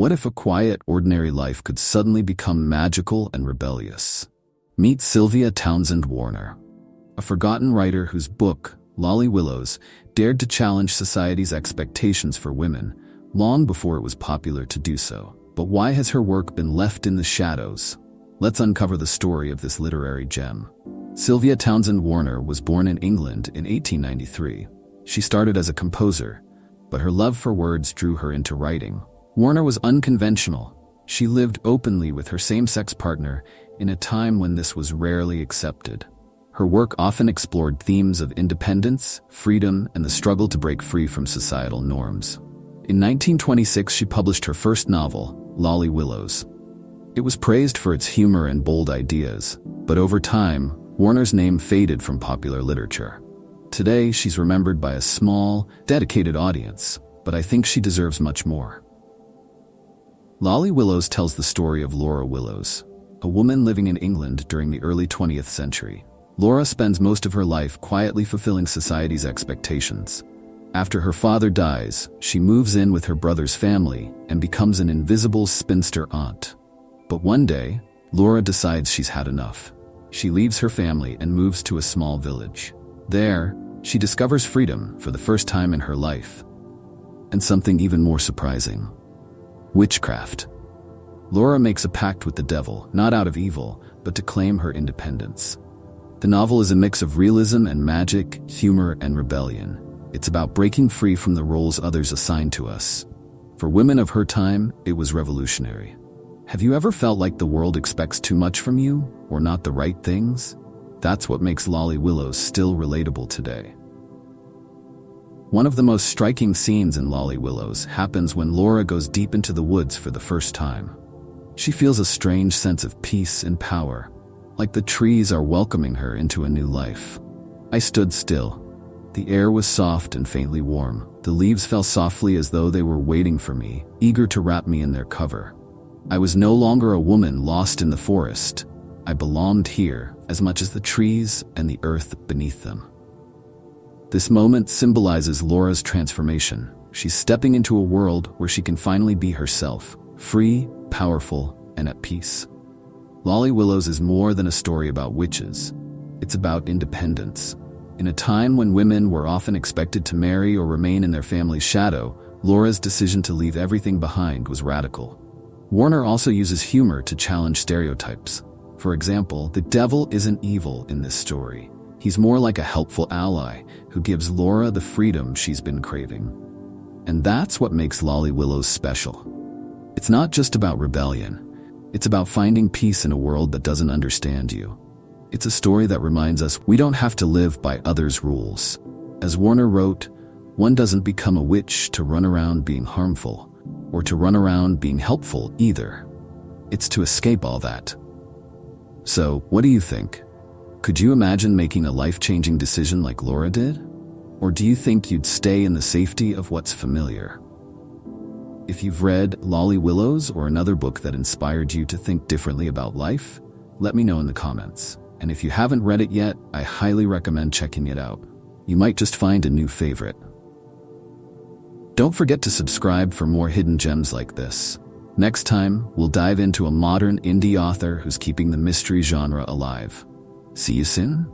What if a quiet, ordinary life could suddenly become magical and rebellious? Meet Sylvia Townsend Warner, a forgotten writer whose book, Lolly Willowes, dared to challenge society's expectations for women long before it was popular to do so. But why has her work been left in the shadows? Let's uncover the story of this literary gem. Sylvia Townsend Warner was born in England in 1893. She started as a composer, but her love for words drew her into writing. Warner was unconventional. She lived openly with her same-sex partner in a time when this was rarely accepted. Her work often explored themes of independence, freedom, and the struggle to break free from societal norms. In 1926, she published her first novel, Lolly Willowes. It was praised for its humor and bold ideas, but over time, Warner's name faded from popular literature. Today, she's remembered by a small, dedicated audience, but I think she deserves much more. Lolly Willowes tells the story of Laura Willowes, a woman living in England during the early 20th century. Laura spends most of her life quietly fulfilling society's expectations. After her father dies, she moves in with her brother's family and becomes an invisible spinster aunt. But one day, Laura decides she's had enough. She leaves her family and moves to a small village. There, she discovers freedom for the first time in her life. And something even more surprising: witchcraft. Laura makes a pact with the devil, not out of evil, but to claim her independence. The novel is a mix of realism and magic, humor and rebellion. It's about breaking free from the roles others assign to us. For women of her time, it was revolutionary. Have you ever felt like the world expects too much from you, or not the right things? That's what makes Lolly Willowes still relatable today. One of the most striking scenes in Lolly Willowes happens when Laura goes deep into the woods for the first time. She feels a strange sense of peace and power, like the trees are welcoming her into a new life. I stood still. The air was soft and faintly warm. The leaves fell softly as though they were waiting for me, eager to wrap me in their cover. I was no longer a woman lost in the forest. I belonged here as much as the trees and the earth beneath them. This moment symbolizes Laura's transformation. She's stepping into a world where she can finally be herself, free, powerful, and at peace. Lolly Willowes is more than a story about witches. It's about independence. In a time when women were often expected to marry or remain in their family's shadow, Laura's decision to leave everything behind was radical. Warner also uses humor to challenge stereotypes. For example, the devil isn't evil in this story. He's more like a helpful ally who gives Laura the freedom she's been craving. And that's what makes Lolly Willowes special. It's not just about rebellion. It's about finding peace in a world that doesn't understand you. It's a story that reminds us we don't have to live by others' rules. As Warner wrote, one doesn't become a witch to run around being harmful, or to run around being helpful either. It's to escape all that. So, what do you think? Could you imagine making a life-changing decision like Laura did? Or do you think you'd stay in the safety of what's familiar? If you've read Lolly Willowes or another book that inspired you to think differently about life, let me know in the comments. And if you haven't read it yet, I highly recommend checking it out. You might just find a new favorite. Don't forget to subscribe for more hidden gems like this. Next time, we'll dive into a modern indie author who's keeping the mystery genre alive. See you soon?